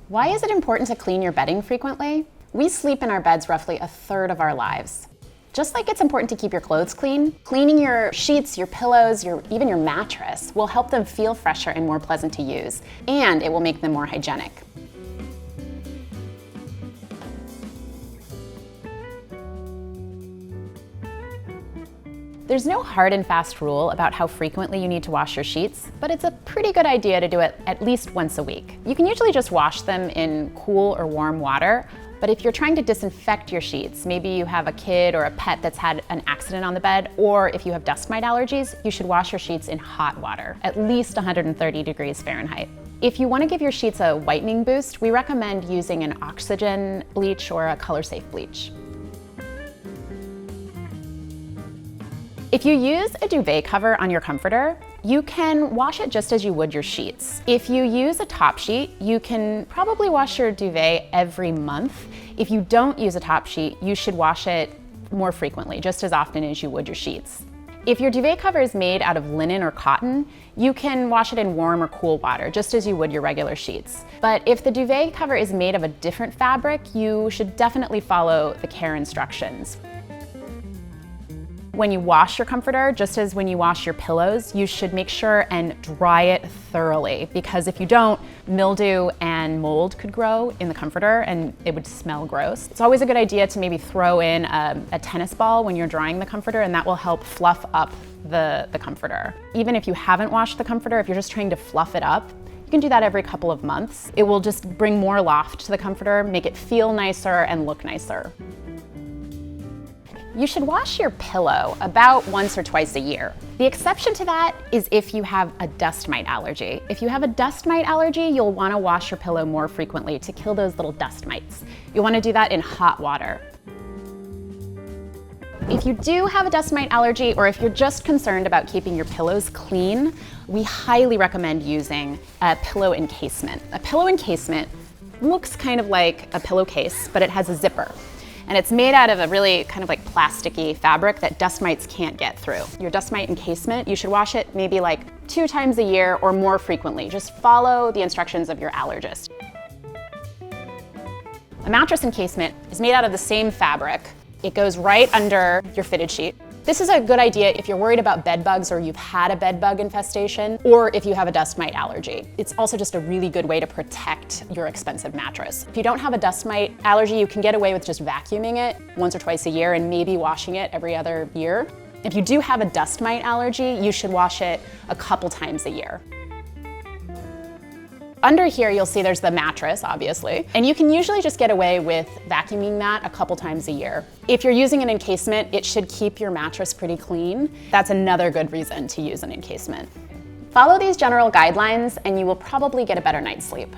Why is it important to clean your bedding frequently? We sleep in our beds roughly a third of our lives. Just like it's important to keep your clothes clean, cleaning your sheets, your pillows, even your mattress will help them feel fresher and more pleasant to use, and it will make them more hygienic. There's no hard and fast rule about how frequently you need to wash your sheets, but it's a pretty good idea to do it at least once a week. You can usually just wash them in cool or warm water, but if you're trying to disinfect your sheets, maybe you have a kid or a pet that's had an accident on the bed, or if you have dust mite allergies, you should wash your sheets in hot water, at least 130 degrees Fahrenheit. If you want to give your sheets a whitening boost, we recommend using an oxygen bleach or a color-safe bleach. If you use a duvet cover on your comforter, you can wash it just as you would your sheets. If you use a top sheet, you can probably wash your duvet every month. If you don't use a top sheet, you should wash it more frequently, just as often as you would your sheets. If your duvet cover is made out of linen or cotton, you can wash it in warm or cool water, just as you would your regular sheets. But if the duvet cover is made of a different fabric, you should definitely follow the care instructions. When you wash your comforter, just as when you wash your pillows, you should make sure and dry it thoroughly, because if you don't, mildew and mold could grow in the comforter and it would smell gross. It's always a good idea to maybe throw in a tennis ball when you're drying the comforter, and that will help fluff up the comforter. Even if you haven't washed the comforter, if you're just trying to fluff it up, you can do that every couple of months. It will just bring more loft to the comforter, make it feel nicer and look nicer. You should wash your pillow about once or twice a year. The exception to that is if you have a dust mite allergy. If you have a dust mite allergy, you'll want to wash your pillow more frequently to kill those little dust mites. You'll want to do that in hot water. If you do have a dust mite allergy, or if you're just concerned about keeping your pillows clean, we highly recommend using a pillow encasement. A pillow encasement looks kind of like a pillowcase, but it has a zipper. And it's made out of a really kind of like plasticky fabric that dust mites can't get through. Your dust mite encasement, you should wash it maybe like 2 times a year or more frequently. Just follow the instructions of your allergist. A mattress encasement is made out of the same fabric. It goes right under your fitted sheet. This is a good idea if you're worried about bed bugs, or you've had a bed bug infestation, or if you have a dust mite allergy. It's also just a really good way to protect your expensive mattress. If you don't have a dust mite allergy, you can get away with just vacuuming it once or twice a year and maybe washing it every other year. If you do have a dust mite allergy, you should wash it a couple times a year. Under here, you'll see there's the mattress, obviously, and you can usually just get away with vacuuming that a couple times a year. If you're using an encasement, it should keep your mattress pretty clean. That's another good reason to use an encasement. Follow these general guidelines and you will probably get a better night's sleep.